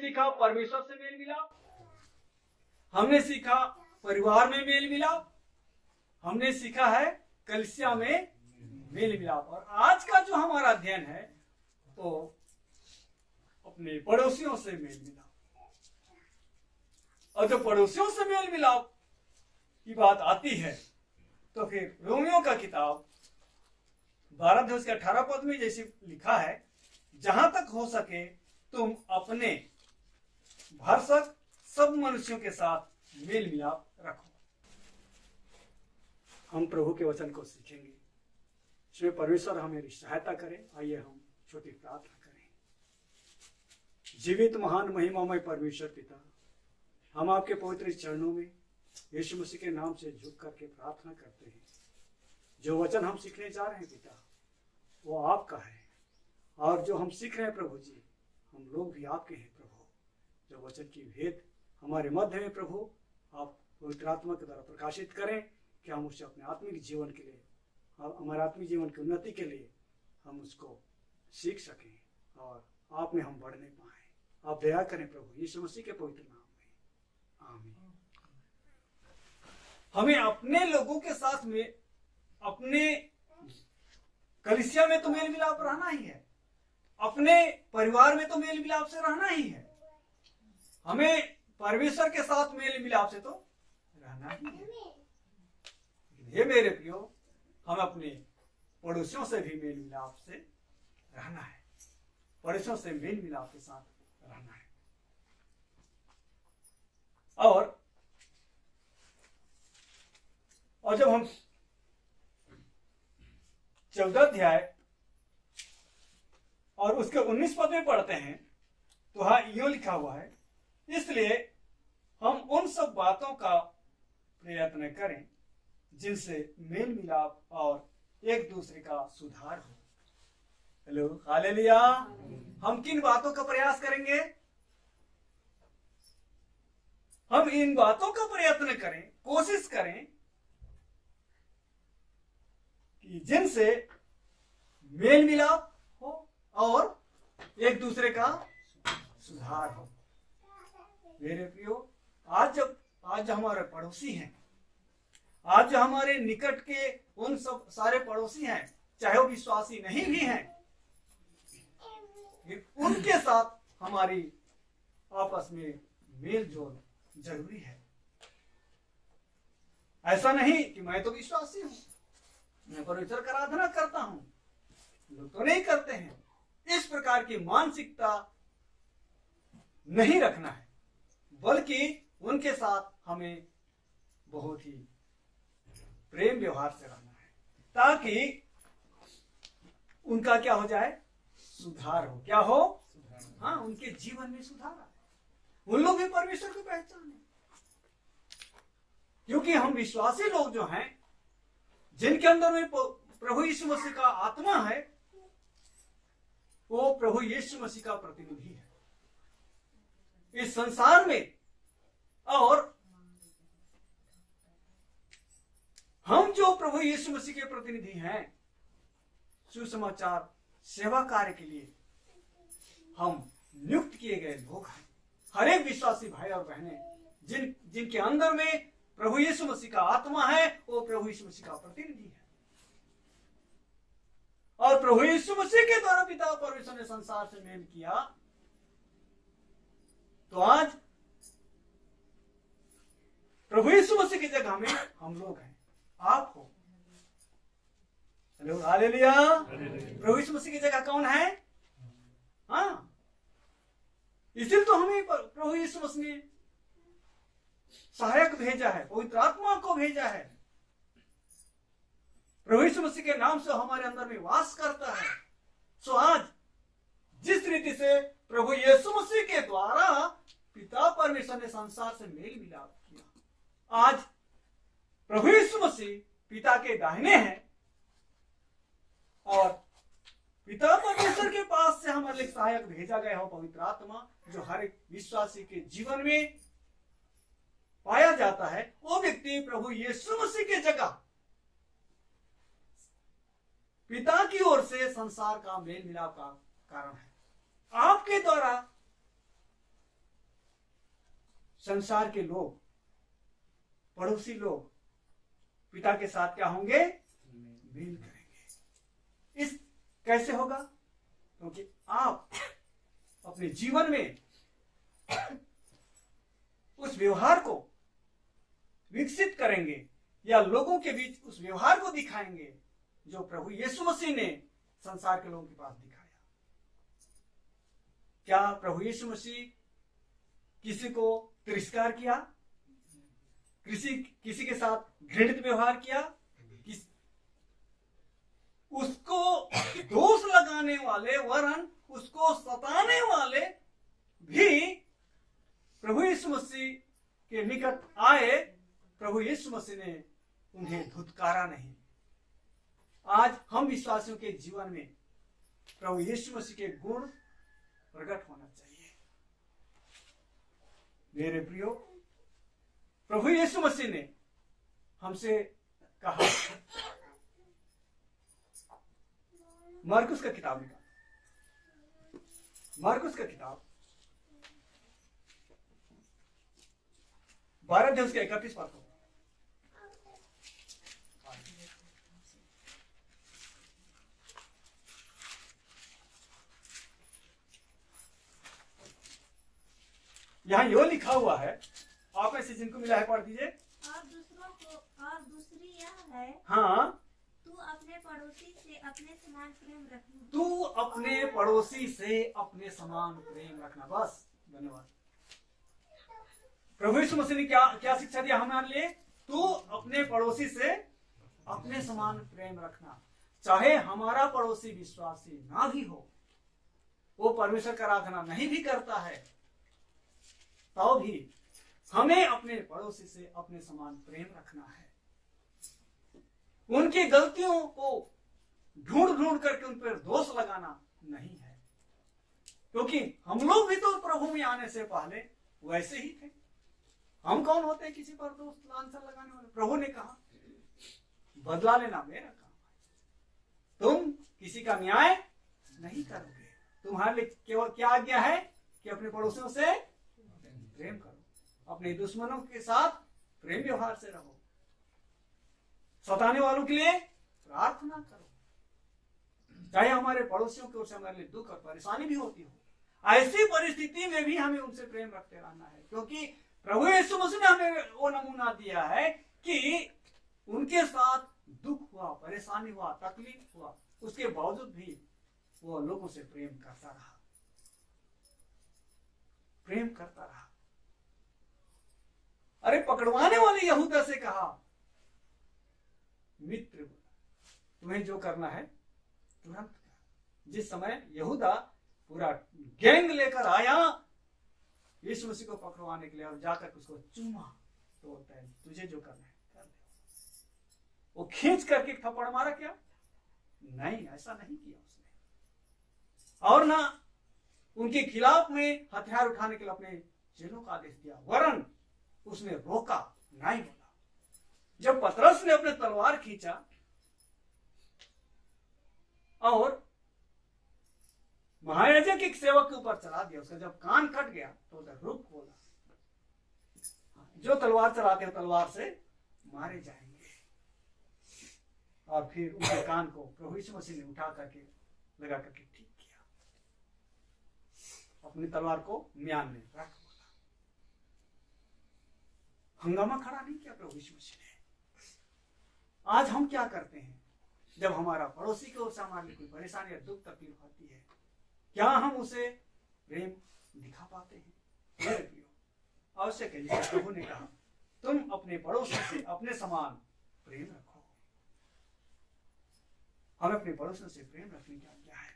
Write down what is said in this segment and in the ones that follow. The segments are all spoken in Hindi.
सीखा परमेश्वर से मेल मिलाप, हमने सीखा परिवार में मेल मिलाप, हमने सीखा है कलीसिया में मेल मिलाप। और आज का जो हमारा अध्ययन है तो अपने पड़ोसियों से मेल मिलाप। और जब पड़ोसियों से मेल मिलाप की बात आती है तो फिर रोमियो का किताब 12:18 में जैसे लिखा है, जहां तक हो सके तुम अपने भरसक सब मनुष्यों के साथ मेल मिलाप रखो। हम प्रभु के वचन को सीखेंगे, इसमें परमेश्वर हमें सहायता करे। आइए हम छोटी प्रार्थना करें। जीवित महान महिमामय परमेश्वर पिता, हम आपके पवित्र चरणों में यीशु मसीह के नाम से झुक करके प्रार्थना करते हैं। जो वचन हम सीखने जा रहे हैं पिता, वो आपका है, और जो हम सीख रहे हैं प्रभु जी, हम लोग भी आपके हैं प्रभु। जो वचन की भेद हमारे मध्य में प्रभु आप पवित्र आत्मा के द्वारा प्रकाशित करें कि हम उसे अपने आत्मिक जीवन के लिए, हमारे आत्मिक जीवन की उन्नति के लिए हम उसको सीख सकें और आप में हम बढ़ने पाएं। आप दया करें प्रभु यीशु मसीह के पवित्र नाम में, आमीन। हमें अपने लोगों के साथ में, अपने कलीसिया में तो मेल मिलाप रहना ही है, अपने परिवार में तो मेल मिलाप से रहना ही है, हमें परमेश्वर के साथ मेल मिलाप से तो रहना ही है। हे मेरे प्रियो, हम अपने पड़ोसियों से भी मेल मिलाप से रहना है, पड़ोसियों से मेल मिलाप के साथ रहना है। और जब हम 14 अध्याय और उसके 19 पद में पढ़ते हैं तो हाँ यूं लिखा हुआ है, इसलिए हम उन सब बातों का प्रयत्न करें जिनसे मेल मिलाप और एक दूसरे का सुधार हो। Hello, hallelujah. हम किन बातों का प्रयास करेंगे? हम इन बातों का प्रयत्न करें, कोशिश करें कि जिनसे मेल मिलाप हो और एक दूसरे का सुधार हो। मेरे प्रियो, आज हमारे पड़ोसी हैं, आज जो हमारे निकट के उन सब सारे पड़ोसी हैं, चाहे वो विश्वासी नहीं भी हैं, उनके साथ हमारी आपस में मेल जोल जरूरी है। ऐसा नहीं कि मैं तो विश्वासी हूं, मैं परमेश्वर का आराधना करता हूं, लोग तो नहीं करते हैं। इस प्रकार की मानसिकता नहीं रखना है, बल्कि उनके साथ हमें बहुत ही प्रेम व्यवहार से रहना है, ताकि उनका क्या हो जाए? सुधार हो। क्या हो? हाँ, उनके जीवन में सुधार आए, उन लोग भी परमेश्वर को पहचाने। क्योंकि हम विश्वासी लोग जो हैं, जिनके अंदर में प्रभु यीशु मसीह का आत्मा है, वो प्रभु यीशु मसीह का प्रतिनिधि है इस संसार में। और हम जो प्रभु यीशु मसीह के प्रतिनिधि हैं, सुसमाचार सेवा कार्य के लिए हम नियुक्त किए गए लोग हैं। हर एक विश्वासी भाई और बहनें जिनके अंदर में प्रभु यीशु मसीह का आत्मा है, वो प्रभु यीशु मसीह का प्रतिनिधि है। और प्रभु यीशु मसीह के द्वारा पिता परमेश्वर ने संसार से मेल किया, तो आज प्रभु यीशु मसीह की जगह में हम लोग हैं, आप हो। Hello, hallelujah. प्रभु यीशु मसीह की जगह कौन है? हाँ, इसलिए तो हमें प्रभु यीशु मसीह ने सहायक भेजा है, पवित्र आत्मा को भेजा है। प्रभु यीशु मसीह के नाम से हमारे अंदर में वास करता है। सो आज जिस रीति से प्रभु यीशु मसीह के द्वारा पिता परमेश्वर ने संसार से मेल मिलाप किया, आज प्रभु यीशु मसीह पिता के दाहिने हैं और पिता परमेश्वर के पास से हमारे लिए सहायक भेजा गया हो पवित्र आत्मा, जो हर एक विश्वासी के जीवन में पाया जाता है। वो व्यक्ति प्रभु यीशु मसीह की जगह पिता की ओर से संसार का मेल मिलाप का कारण है। आपके द्वारा संसार के लोग, पड़ोसी लोग पिता के साथ क्या होंगे? मेल करेंगे। इस कैसे होगा? क्योंकि आप अपने जीवन में उस व्यवहार को विकसित करेंगे या लोगों के बीच उस व्यवहार को दिखाएंगे जो प्रभु यीशु मसीह ने संसार के लोगों के पास दिखाया। क्या प्रभु यीशु मसीह किसी को तिरस्कार किया? किसी के साथ घृणित व्यवहार किया? उसको दोष लगाने वाले वरन उसको सताने वाले भी प्रभु यीशु मसीह के निकट आए, प्रभु यीशु मसीह ने उन्हें धुतकारा नहीं। आज हम विश्वासियों के जीवन में प्रभु यीशु मसीह के गुण प्रकट होना चाहिए। मेरे प्रियो, प्रभु यीशु मसीह ने हमसे कहा, मरकुस का किताब निकाल, मरकुस का किताब 12 अध्याय उसके 31 पद को। यहां यो लिखा हुआ है, आप में से जिनको मिला है पढ़ दीजिए। और दूसरी यह है, हाँ, तू अपने पड़ोसी से अपने समान प्रेम रखना। तू अपने पड़ोसी से अपने समान प्रेम रखना। बस, धन्यवाद। प्रभु यीशु मसीह ने क्या शिक्षा दिया हमारे लिए? तू अपने पड़ोसी से अपने समान प्रेम रखना। चाहे हमारा पड़ोसी विश्वासी ना भी हो, वो परमेश्वर का आराधना नहीं भी करता है, तो भी हमें अपने पड़ोसी से अपने समान प्रेम रखना है। उनकी गलतियों को ढूंढ ढूंढ करके उन पर दोष लगाना नहीं है, क्योंकि हम लोग भी तो प्रभु में आने से पहले वैसे ही थे। हम कौन होते हैं किसी पर दोष लांछन लगाने वाले? प्रभु ने कहा, बदला लेना मेरा काम है, तुम किसी का न्याय नहीं करोगे। तुम्हारे लिए केवल क्या आज्ञा है कि अपने पड़ोसियों से प्रेम करो, अपने दुश्मनों के साथ प्रेम व्यवहार से रहो, सताने वालों के लिए प्रार्थना करो। चाहे हमारे पड़ोसियों की ओर से हमारे लिए दुख और परेशानी भी होती हो, ऐसी परिस्थिति में भी हमें उनसे प्रेम रखते रहना है, क्योंकि प्रभु यीशु मसीह ने हमें वो नमूना दिया है कि उनके साथ दुख हुआ, परेशानी हुआ, तकलीफ हुआ, उसके बावजूद भी वो लोगों से प्रेम करता रहा, प्रेम करता रहा। अरे पकड़वाने वाले यहूदा से कहा, मित्र तुम्हें जो करना है तुरंत कर। जिस समय यहूदा पूरा गैंग लेकर आया यीशु मसीह को पकड़वाने के लिए और जाकर उसको चूमा, तो होता है तुझे जो करना है कर ले। वो खींच करके थप्पड़ मारा क्या? नहीं, ऐसा नहीं किया उसने। और ना उनके खिलाफ में हथियार उठाने के लिए अपने चेलों का आदेश दिया, वरन उसने रोका, नहीं बोला। जब पतरस ने अपने तलवार खींचा और महायाजक एक सेवक के ऊपर चला दिया, उसका जब कान कट गया तो उधर रुक बोला, जो तलवार चलाते हैं तलवार से मारे जाएंगे। और फिर उनके कान को प्रभु यीशु मसीह ने उठा करके लगा करके ठीक किया, अपनी तलवार को म्यान में रख बोला। हंगामा खड़ा नहीं किया प्रभु यीशु मसीह ने। आज हम क्या करते हैं? जब हमारा पड़ोसी की ओर से हमारे लिए कोई परेशानी या दुख तकलीफ होती है, क्या हम उसे प्रेम दिखा पाते हैं? मेरे प्रियो, आवश्यक है, जैसे प्रभु ने कहा, तुम अपने पड़ोसी से अपने समान प्रेम रखो। हमें अपने पड़ोसियों से प्रेम रखने की आज्ञा है।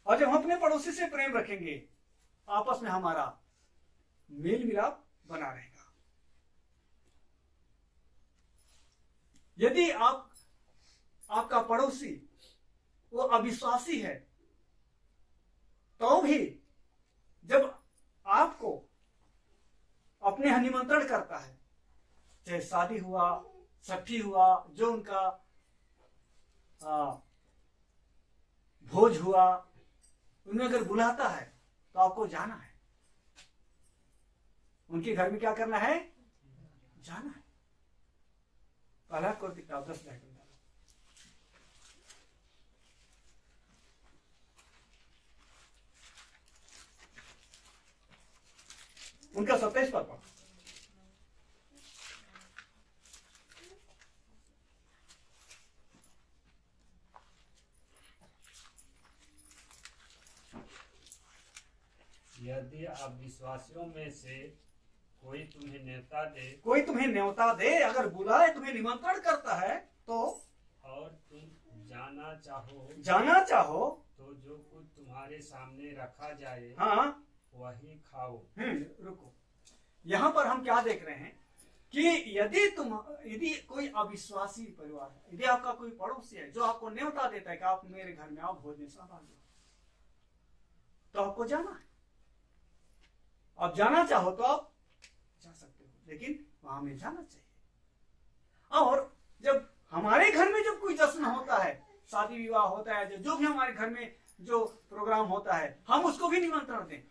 और जब हम अपने पड़ोसी से प्रेम रखेंगे, आपस में हमारा मेल मिलाप बना रहेगा। यदि आपका पड़ोसी वो अविश्वासी है, तो भी जब आपको अपने यहाँ निमंत्रण करता है, चाहे शादी हुआ, छठी हुआ, जो उनका भोज हुआ, उन्हें अगर बुलाता है तो आपको जाना है। उनके घर में क्या करना है? जाना है। पहला कोरिन्थी 10 उनका 27 पद पढ़ो। यदि अविश्वासियों में से कोई तुम्हें न्योता दे, अगर बुलाए, तुम्हें निमंत्रण करता है तो, और तुम जाना चाहो तो जो कुछ तुम्हारे सामने रखा जाए हाँ वही खाओ। रुको, यहाँ पर हम क्या देख रहे हैं कि यदि कोई अविश्वासी परिवार है, यदि आपका कोई पड़ोसी है जो आपको न्योता देता है कि आप मेरे घर में आओ, भोज में सहभागी हो, तो आपको जाना है। आप जाना चाहो तो आप जा सकते हो, लेकिन वहां में जाना चाहिए। और जब हमारे घर में जब कोई जश्न होता है, शादी विवाह होता है, जो भी हमारे घर में जो प्रोग्राम होता है, हम उसको भी निमंत्रण दें।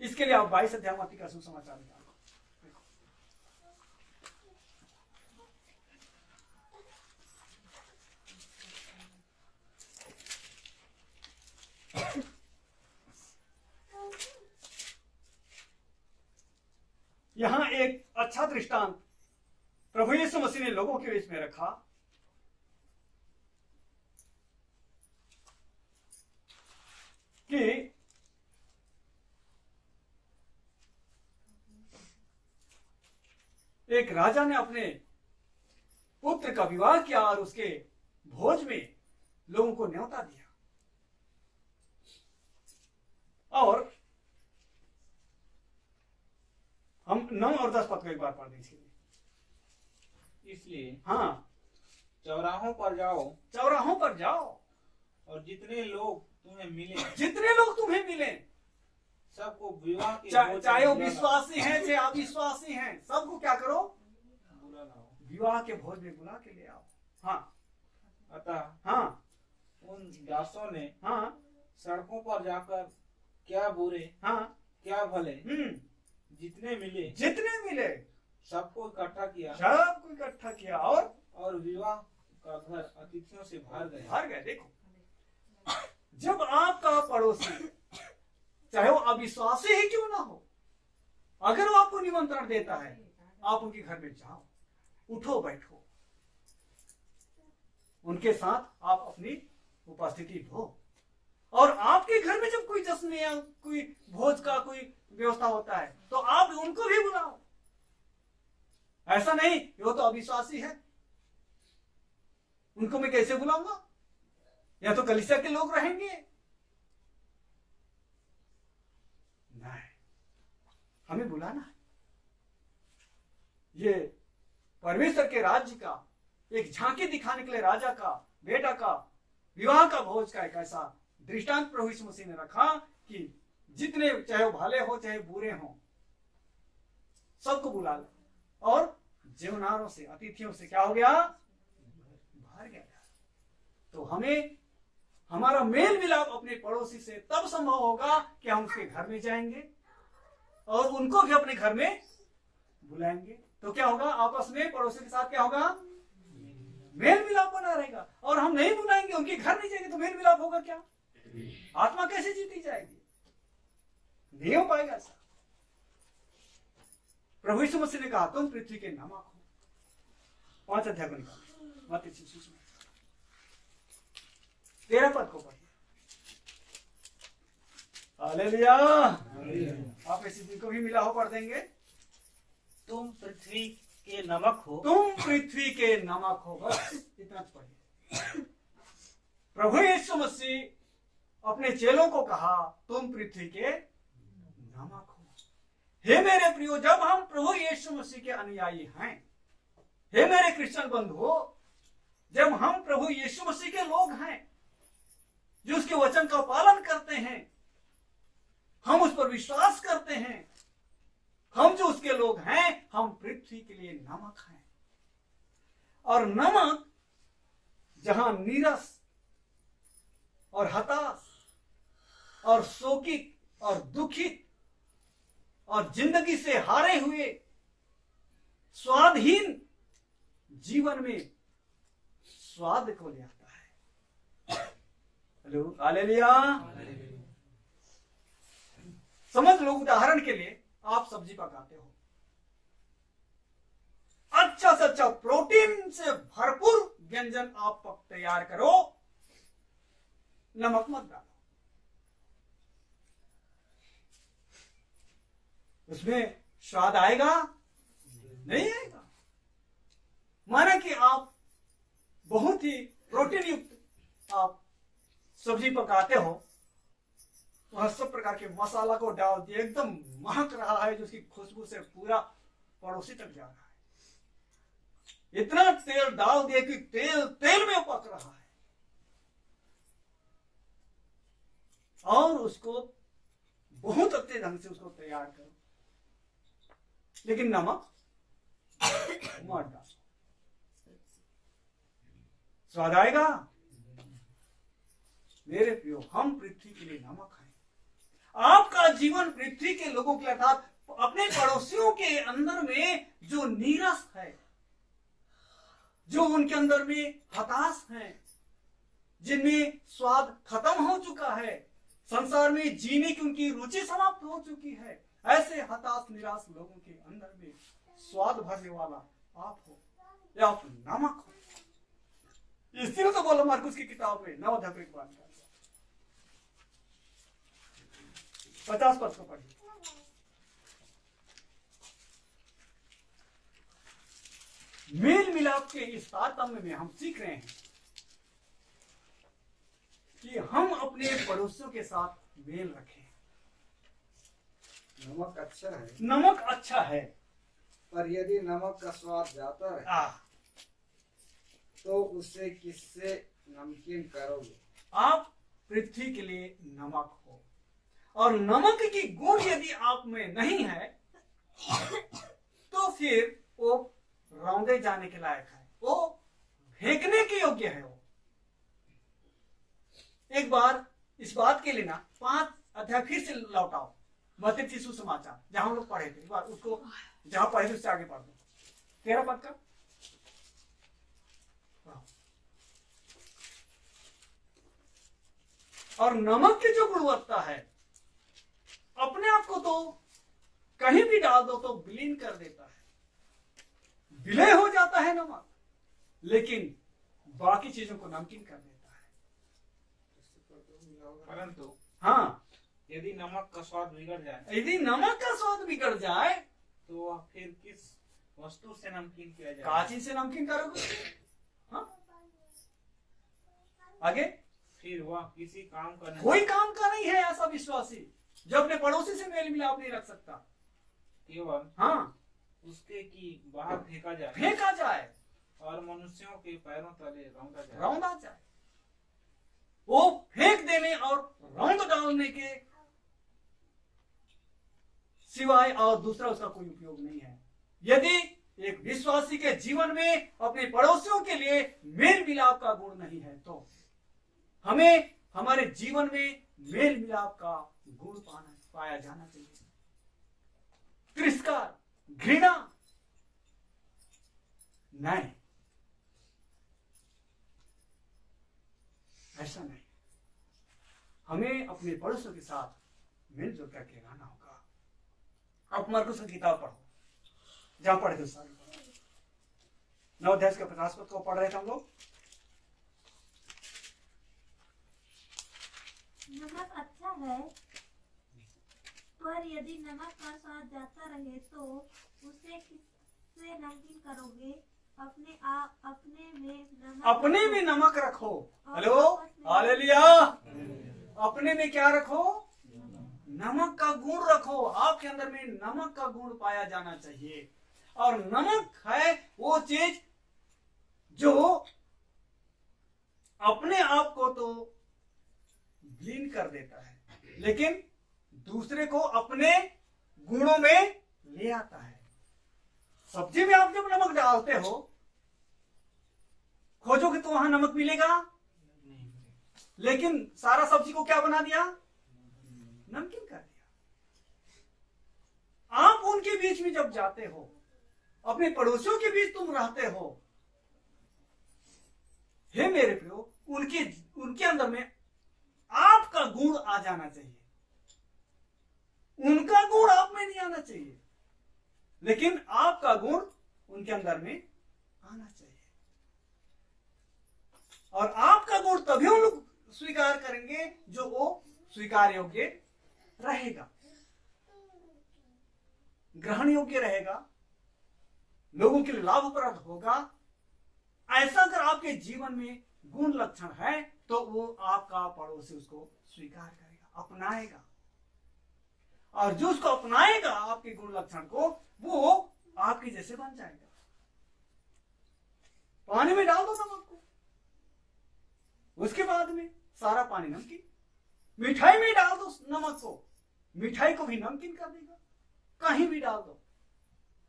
इसके लिए आप 22 अध्याय मत्ती का सुसमाचार निकालो। यहां एक अच्छा दृष्टांत प्रभु यीशु मसीह ने लोगों के बीच में रखा कि एक राजा ने अपने पुत्र का विवाह किया और उसके भोज में लोगों को न्योता दिया। और हम 9 और 10 पद को एक बार पढ़ दें इसलिए हाँ, चौराहों पर जाओ और जितने लोग तुम्हें मिले सबको विवाह के चाहे वो विश्वासी हैं चाहे अविश्वासी हैं, सबको क्या करो? बुला लाओ, विवाह के भोज में बुला के ले आओ। हाँ, अतः हाँ, उन दासों ने हाँ, सड़कों पर जाकर क्या बुरे हाँ, क्या भले जितने मिले सबको इकट्ठा किया और विवाह का घर अतिथियों से भर गए। देखो, जब आपका पड़ोसी चाहे वो अविश्वासी ही क्यों ना हो, अगर वो आपको निमंत्रण देता है, आप उनके घर में जाओ, उठो बैठो, उनके साथ आप अपनी उपस्थिति दो। और आपके घर में जब कोई जश्न या कोई भोज का कोई व्यवस्था होता है तो आप उनको भी बुलाओ। ऐसा नहीं वो तो अविश्वासी है, उनको मैं कैसे बुलाऊंगा? या तो कलीसिया के लोग रहेंगे। नहीं, हमें बुलाना है। ये परमेश्वर के राज्य का एक झांकी दिखाने के लिए राजा का बेटा का विवाह का भोज का एक ऐसा दृष्टांत प्रभु यीशु मसीह ने रखा कि जितने, चाहे वो भले हो चाहे बुरे हो, सबको बुला लो। और जीवनारों से, अतिथियों से क्या हो गया? भर गया। तो हमें हमारा मेल मिलाप अपने पड़ोसी से तब संभव होगा कि हम उसके घर में जाएंगे और उनको भी अपने घर में बुलाएंगे। तो क्या होगा? आपस में पड़ोसी के साथ क्या होगा? मेल मिलाप बना रहेगा। और हम नहीं बुलाएंगे, उनके घर नहीं जाएंगे, तो मेल मिलाप होगा क्या? आत्मा कैसे जीती जाएगी? नहीं हो पाएगा ऐसा। प्रभु यीशु मसीह ने कहा तुम पृथ्वी के नमक हो। 5 अध्याय को निकालो, मत्ती सुसमाचार 13 पद को पढ़िए। हालेलुया। आप इसी को भी मिला हो पढ़ देंगे। तुम पृथ्वी के नमक हो। तुम पृथ्वी के नमक हो, बस इतना पढ़िए। प्रभु यीशु मसीह अपने चेलों को कहा तुम पृथ्वी के नमक हो। हे मेरे प्रियो, जब हम प्रभु यीशु मसीह के अनुयायी हैं, हे मेरे क्रिश्चियन बंधुओं, जब हम प्रभु यीशु मसीह के लोग हैं जो उसके वचन का पालन करते हैं, हम उस पर विश्वास करते हैं, हम जो उसके लोग हैं, हम पृथ्वी के लिए नमक हैं। और नमक जहां नीरस और हताश और शोकित और दुखित और जिंदगी से हारे हुए स्वादहीन जीवन में स्वाद को ले आता है। Hello, hallelujah. समझ लो, उदाहरण के लिए आप सब्जी पकाते हो, अच्छा से अच्छा प्रोटीन से भरपूर व्यंजन आप तैयार करो, नमक मत डालो, उसमें स्वाद आएगा? नहीं आएगा। माना कि आप बहुत ही प्रोटीन युक्त आप सब्जी पकाते हो, वह सब प्रकार के मसाला को डाल दिए, एकदम महक रहा है, जो उसकी खुशबू से पूरा पड़ोसी तक जा रहा है। इतना तेल डाल दिए कि तेल तेल में पक रहा है, और उसको बहुत अच्छे ढंग से उसको तैयार करो, लेकिन नमक मत डालो, स्वाद आएगा? मेरे प्रियो, हम पृथ्वी के लिए नमक हैं। आपका जीवन पृथ्वी के लोगों के अर्थात अपने पड़ोसियों के अंदर में जो नीरस है, जो उनके अंदर में हताश है, जिनमें स्वाद खत्म हो चुका है, संसार में जीने की उनकी रुचि समाप्त हो चुकी है, ऐसे हताश निराश लोगों के अंदर में स्वाद भरने वाला आप हो, या आप नमक हो। इसलिए तो बोला मार्कुस की किताब में 9 अध्याय 50 पद को पढ़िए। मेल मिलाप के इस तारतम्य में हम सीख रहे हैं कि हम अपने पड़ोसियों के साथ मेल रखें। नमक अच्छा है, नमक अच्छा है, पर यदि नमक का स्वाद जाता है तो उसे किससे नमकीन करोगे? आप पृथ्वी के लिए नमक हो, और नमक की गुण यदि आप में नहीं है तो फिर वो रौंदे जाने के लायक है, वो फेंकने के योग्य है। वो एक बार इस बात के लिए ना 5 अध्याय फिर से लौटाओ, मत्ती सुसमाचार जहां हम लोग पढ़े थे, एक बार उसको जहां पढ़े थे उससे आगे पढ़ दो, 13 पद का। और नमक की जो गुणवत्ता है, अपने आप को तो कहीं भी डाल दो तो विलीन कर देता है, विलय हो जाता है नमक, लेकिन बाकी चीजों को नमकीन कर देता है। परंतु हाँ, यदि नमक का स्वाद बिगड़ जाए, यदि नमक का स्वाद बिगड़ जाए तो वह फिर किस वस्तु से नमकीन किया जाए? काची से नमकीन करोगे? हाँ? आगे फिर वह किसी काम का नहीं, कोई काम का नहीं है ऐसा विश्वासी जो अपने पड़ोसी से मेल मिलाप नहीं रख सकता। केवल हाँ, उसके की बाहर फेंका जाए फेंका जाए और मनुष्यों के पैरों तले रौंदा जाए। रौंदा जाए, वो फेंक देने और रौंद डालने के सिवाय और दूसरा उसका कोई उपयोग नहीं है। यदि एक विश्वासी के जीवन में अपने पड़ोसियों के लिए मेल मिलाप का गुण नहीं है तो हमें हमारे जीवन में मेल मिलाप का गुण पाया जाना चाहिए। तिरस्कार, घृणा नहीं, ऐसा नहीं। हमें अपने पड़ोसियों के साथ मिलजुल करके रहना होगा। आप मरकुस की किताब पढ़ो, जहां पढ़े थे सारे 9 अध्याय के 50 पद को पढ़ रहे थे हम लोग। नमक अच्छा है, पर यदि नमक का स्वाद जाता रहे तो उसे किससे नमकीन करोगे? अपने में नमक रखो। Hello, hallelujah. अपने में क्या रखो? नमक का गुण रखो। आपके अंदर में नमक का गुण पाया जाना चाहिए। और नमक है वो चीज जो अपने आप को तो विलीन कर देता है, लेकिन दूसरे को अपने गुणों में ले आता है। सब्जी में आप जब नमक डालते हो, खोजोगे तो वहां नमक मिलेगा, लेकिन सारा सब्जी को क्या बना दिया? नमकीन कर दिया। जब जाते हो, अपने पड़ोसियों के बीच तुम रहते हो, हे मेरे प्रियो, उनके अंदर में आपका गुण आ जाना चाहिए। उनका गुण आप में नहीं आना चाहिए, लेकिन आपका गुण उनके अंदर में आना चाहिए। और आपका गुण तभी उन लोग स्वीकार करेंगे जो वो स्वीकार योग्य रहेगा, ग्रहण योग्य रहेगा, लोगों के लिए लाभप्रद होगा। ऐसा अगर आपके जीवन में गुण लक्षण है तो वो आपका पड़ोसी उसको स्वीकार करेगा, अपनाएगा। और जो उसको अपनाएगा आपके गुण लक्षण को, वो आपके जैसे बन जाएगा। पानी में डाल दो नमक को, उसके बाद में सारा पानी नमकीन। मिठाई में डाल दो नमक को, मिठाई को भी नमकीन कर देगा। कहीं भी डाल दो,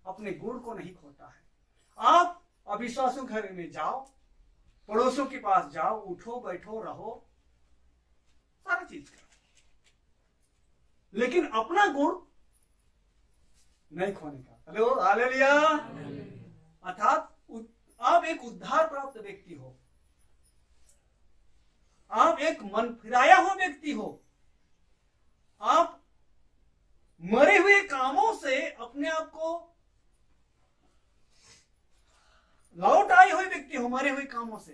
अपने गुण को नहीं खोता है। आप अविश्वासों घर में जाओ, पड़ोसियों के पास जाओ, उठो बैठो रहो, सारा चीज करो, लेकिन अपना गुण नहीं खोने का। Hello, hallelujah. अर्थात आप एक उद्धार प्राप्त व्यक्ति हो, आप एक मन फिराया हुआ व्यक्ति हो, आप मरे हुए कामों से अपने आप को लौट आए हुए व्यक्ति हो, मरे हुए कामों से।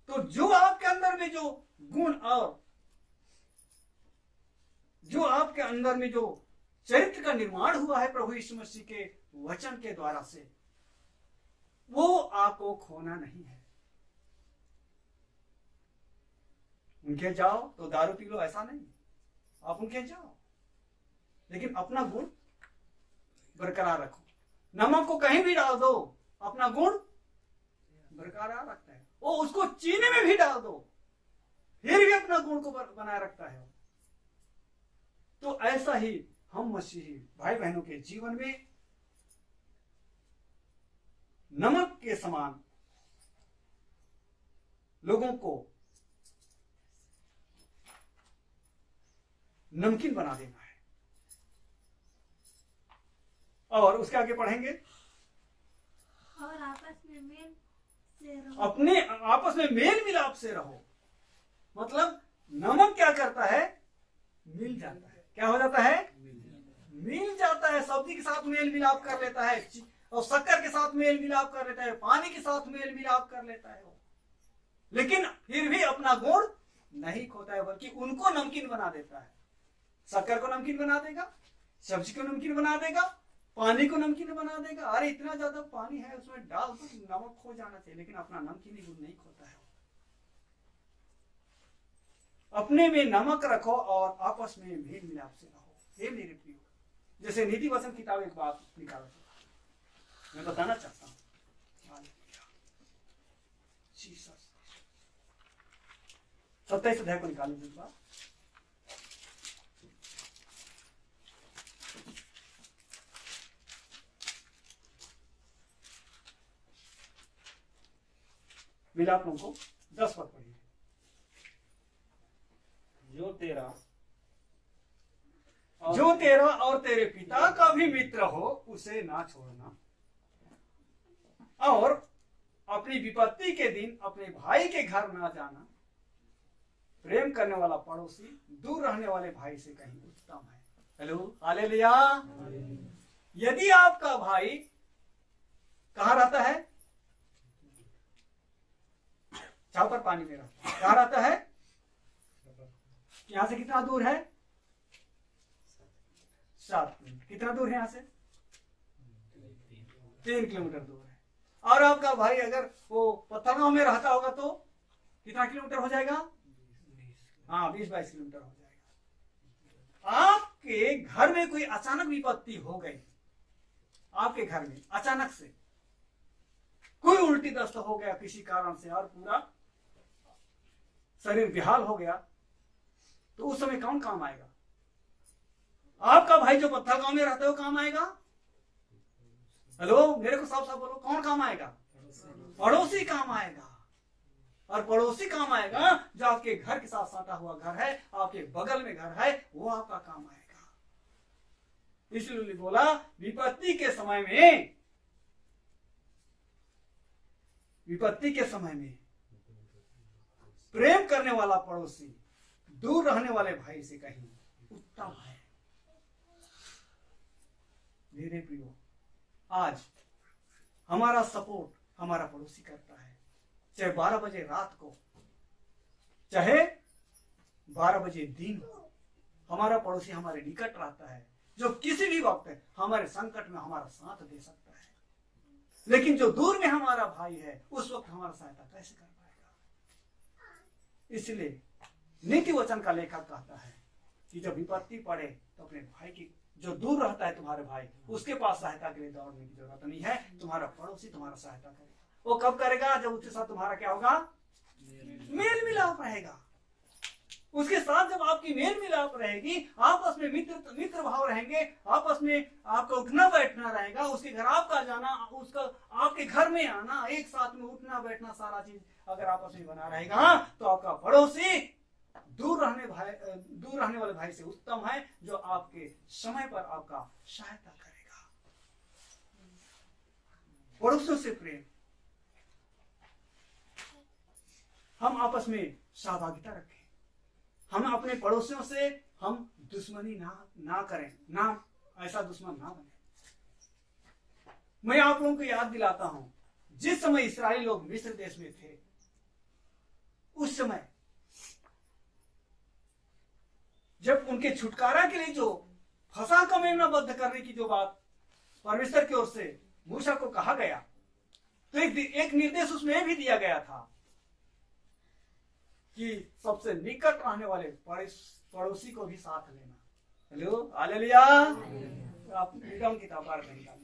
तो जो आपके अंदर में जो गुण और जो आपके अंदर में जो चरित्र का निर्माण हुआ है प्रभु यीशु मसीह के वचन के द्वारा से, वो आपको खोना नहीं है। उनके जाओ तो दारू पी लो, ऐसा नहीं, आप उनके जाओ, लेकिन अपना गुण बरकरार रखो। नमक को कहीं भी डाल दो, अपना गुण बरकरार रखता है। वो उसको चीनी में भी डाल दो, फिर भी अपना गुण को बनाए रखता है। तो ऐसा ही हम मसीही भाई बहनों के जीवन में नमक के समान लोगों को नमकीन बना देना है। और उसके आगे पढ़ेंगे, और आपस में मेल से रहो। अपने आपस में मेल मिलाप से रहो। मतलब नमक क्या करता है? मिल जाता है। क्या हो जाता है? मिल जाता है। सब्जी के साथ मेल मिलाप कर लेता है, और शक्कर के साथ मेल मिलाप कर लेता है, पानी के साथ मेल मिलाप कर लेता है। लेकिन फिर भी अपना गुण नहीं खोता है, बल्कि उनको नमकीन बना देता है। शक्कर को नमकीन बना देगा, सब्जी को नमकीन बना देगा, पानी को नमकीन बना देगा। अरे इतना ज्यादा पानी है, उसमें डाल दो, नमक खो जाना चाहिए, लेकिन अपना नमकीनी गुण नहीं खोता है। अपने में नमक रखो और आपस में मेल मिलाप से रहो। हे मेरे प्रियो, जैसे नीति वचन किताब एक बात निकाला मैं बताना चाहता हूं। 27 अध्याय को निकाल लीजिए बात। मिलाप को 10 पद पढ़िए। जो तेरा और तेरे पिता का भी मित्र हो, उसे ना छोड़ना, और अपनी विपत्ति के दिन अपने भाई के घर ना जाना। प्रेम करने वाला पड़ोसी दूर रहने वाले भाई से कहीं उत्तम है। Hello, hallelujah. यदि आपका भाई कहाँ रहता है? छापर पानी में रहता है। कहाँ रहता है? यहां से कितना दूर है? 7 किलोमीटर। कितना दूर है यहां से? 3 किलोमीटर दूर है। और आपका भाई अगर वो पत्थरगांव में रहता होगा तो कितना किलोमीटर हो जाएगा? हाँ, 20-22 किलोमीटर हो जाएगा। आपके घर में कोई अचानक विपत्ति हो गई, आपके घर में अचानक से कोई उल्टी दस्त हो गया किसी कारण से, और पूरा शरीर बेहाल हो गया, तो उस समय कौन काम आएगा? आपका भाई जो पत्थरगांव में रहता है वो काम आएगा? हेलो, मेरे को साफ साफ बोलो, कौन काम आएगा? पड़ोसी काम आएगा। और पड़ोसी काम आएगा जो आपके घर के साथ सटा हुआ घर है, आपके बगल में घर है, वो आपका काम आएगा। इसलिए बोला विपत्ति के समय में, विपत्ति के समय में प्रेम करने वाला पड़ोसी दूर रहने वाले भाई से कहीं उत्तम है। मेरे प्रियो, आज हमारा सपोर्ट हमारा पड़ोसी करता है, चाहे 12 बजे रात को, चाहे 12 बजे दिन हो, हमारा पड़ोसी हमारे निकट रहता है, जो किसी भी वक्त हमारे संकट में हमारा साथ दे सकता है। लेकिन जो दूर में हमारा भाई है, उस वक्त हमारा सहायता कैसे कर पाएगा? इसलिए नीति वचन का लेखक कहता है कि जब विपत्ति पड़े तो अपने भाई की, जो दूर रहता है तुम्हारे भाई, उसके पास सहायता के लिए दौड़ने की जरूरत नहीं है। तुम्हारा पड़ोसी तुम्हारा सहायता करेगा। वो कब करेगा? जब उसके साथ तुम्हारा क्या होगा? मेल मिलाप रहेगा। उसके साथ जब आपकी मेल मिलाप रहेगी, आपस में मित्र भाव रहेंगे, आपस में आपका उठना बैठना रहेगा, उसके घर आपका जाना, उसका आपके घर में आना, एक साथ में उठना बैठना, सारा चीज अगर आपस में बना रहेगा, तो आपका पड़ोसी दूर रहने वाले भाई से उत्तम है, जो आपके समय पर आपका सहायता करेगा। पड़ोसियों से प्रेम, हम आपस में सहभागिता रखें। हम अपने पड़ोसियों से हम दुश्मनी ना करें, ना ऐसा दुश्मन ना बने। मैं आप लोगों को याद दिलाता हूं, जिस समय इस्राएली लोग मिस्र देश में थे, उस समय जब उनके छुटकारा के लिए जो फसह का मेमना बद्ध करने की जो बात परमेश्वर की ओर से मूसा को कहा गया, तो एक निर्देश उसमें भी दिया गया था कि सबसे निकट रहने वाले पड़ोसी को भी साथ लेना। Hello, hallelujah. आप निगम किताब पढ़ रहे हैं।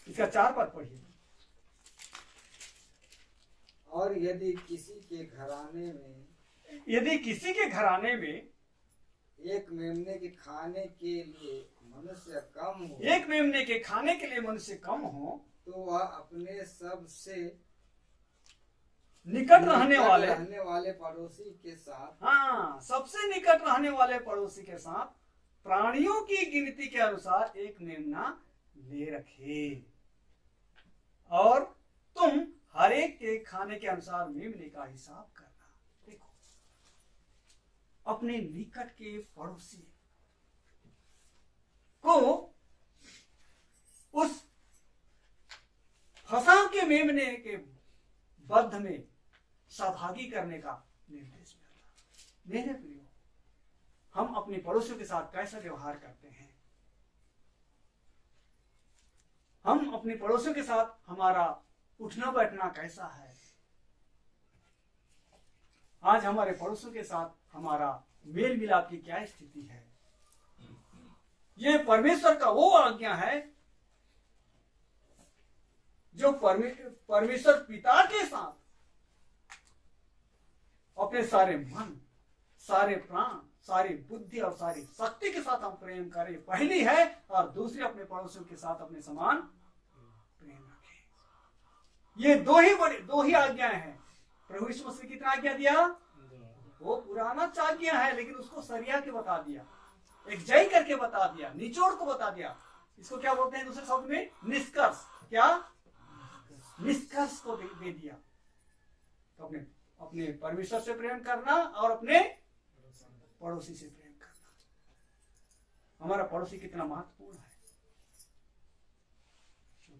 इसका 4 पद पढ़िए। और यदि किसी के घराने में एक मेमने के खाने के लिए मनुष्य कम हो, तो वह अपने सबसे निकट रहने वाले पड़ोसी के साथ, सबसे निकट रहने वाले पड़ोसी के साथ प्राणियों की गिनती के अनुसार एक मेमना ले रखे, और तुम हर एक के खाने के अनुसार मेमने का हिसाब करना। देखो, अपने निकट के पड़ोसी को उस फसह के मेमने के बद्ध में सहभागी करने का निर्देश मिला। मेरे प्रियो, हम अपने पड़ोसियों के साथ कैसा व्यवहार करते हैं? हम अपने पड़ोसियों के साथ हमारा उठना बैठना कैसा है? आज हमारे पड़ोसियों के साथ हमारा मेल मिलाप की क्या स्थिति है? ये परमेश्वर का वो आज्ञा है जो परमेश्वर पिता के साथ अपने सारे मन, सारे प्राण, सारी बुद्धि और सारी शक्ति के साथ हम प्रेम करें, पहली है। और दूसरी, अपने पड़ोसियों के साथ अपने समान प्रेम रखें। ये दो ही आज्ञाएं हैं। प्रभु यीशु मसीह कितना आज्ञा दिया? वो पुराना आज्ञा है, लेकिन उसको सरिया के बता दिया, एक जय करके बता दिया, निचोड़ को बता दिया। इसको क्या बोलते हैं दूसरे शब्द में? निष्कर्ष। क्या? निष्कर्ष को दे दिया। तो अपने परमेश्वर से प्रेम करना और अपने पड़ोसी से प्रेम करना। हमारा पड़ोसी कितना महत्वपूर्ण है।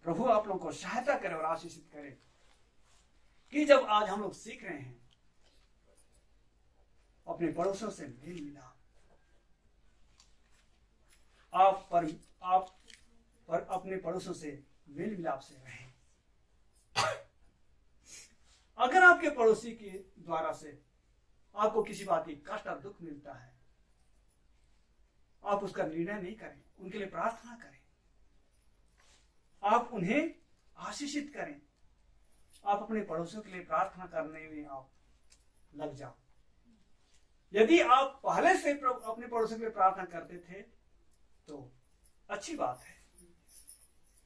प्रभु आप लोगों को सहायता करे और आशीषित करे कि जब आज हम लोग सीख रहे हैं अपने पड़ोसियों से मेल मिलाप, आप अपने पड़ोसियों से मेल मिलाप से रहें। अगर आपके पड़ोसी के द्वारा से आपको किसी बात की कष्ट और दुख मिलता है, आप उसका निर्णय नहीं करें, उनके लिए प्रार्थना करें, आप उन्हें आशीषित करें। आप अपने पड़ोसियों के लिए प्रार्थना करने में आप लग जाओ। यदि आप पहले से अपने पड़ोसियों के लिए प्रार्थना करते थे तो अच्छी बात है,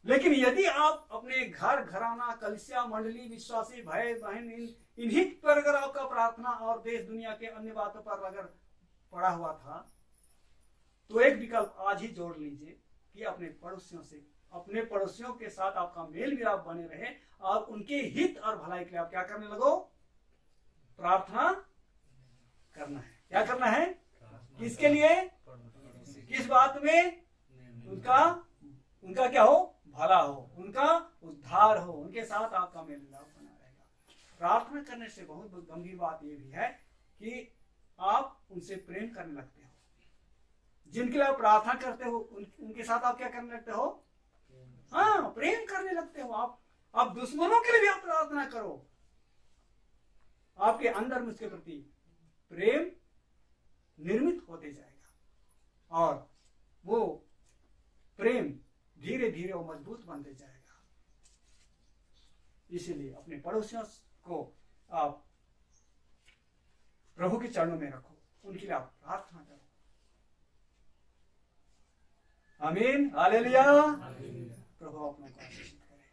लेकिन यदि आप अपने घर घराना कलिसिया मंडली विश्वासी भाई बहन इन्हीं पर अगर आपका प्रार्थना और देश दुनिया के अन्य बातों पर अगर पड़ा हुआ था, तो एक विकल्प आज ही जोड़ लीजिए कि अपने पड़ोसियों के साथ आपका मेल मिलाप बने रहे और उनके हित और भलाई के लिए आप क्या करने लगो? प्रार्थना करना है। क्या करना है? किसके लिए? किस बात में? उनका क्या हो? भला हो, उनका उद्धार हो, उनके साथ आपका मेल मिलाप बना रहेगा। प्रार्थना करने से बहुत गंभीर बात यह भी है कि आप उनसे प्रेम करने लगते हो। जिनके लिए आप प्रार्थना करते हो उनके साथ आप क्या करने लगते हो? हाँ, प्रेम करने लगते हो। आप दुश्मनों के लिए भी आप प्रार्थना करो, आपके अंदर में उसके प्रति प्रेम निर्मित होते जाएगा और वो प्रेम धीरे धीरे वो मजबूत बनते जाएगा। इसीलिए अपने पड़ोसियों को आप प्रभु के चरणों में रखो, उनके लिए आप प्रार्थना करो। आमीन, हालेलुया। प्रभु अपनों को आशीषित करे।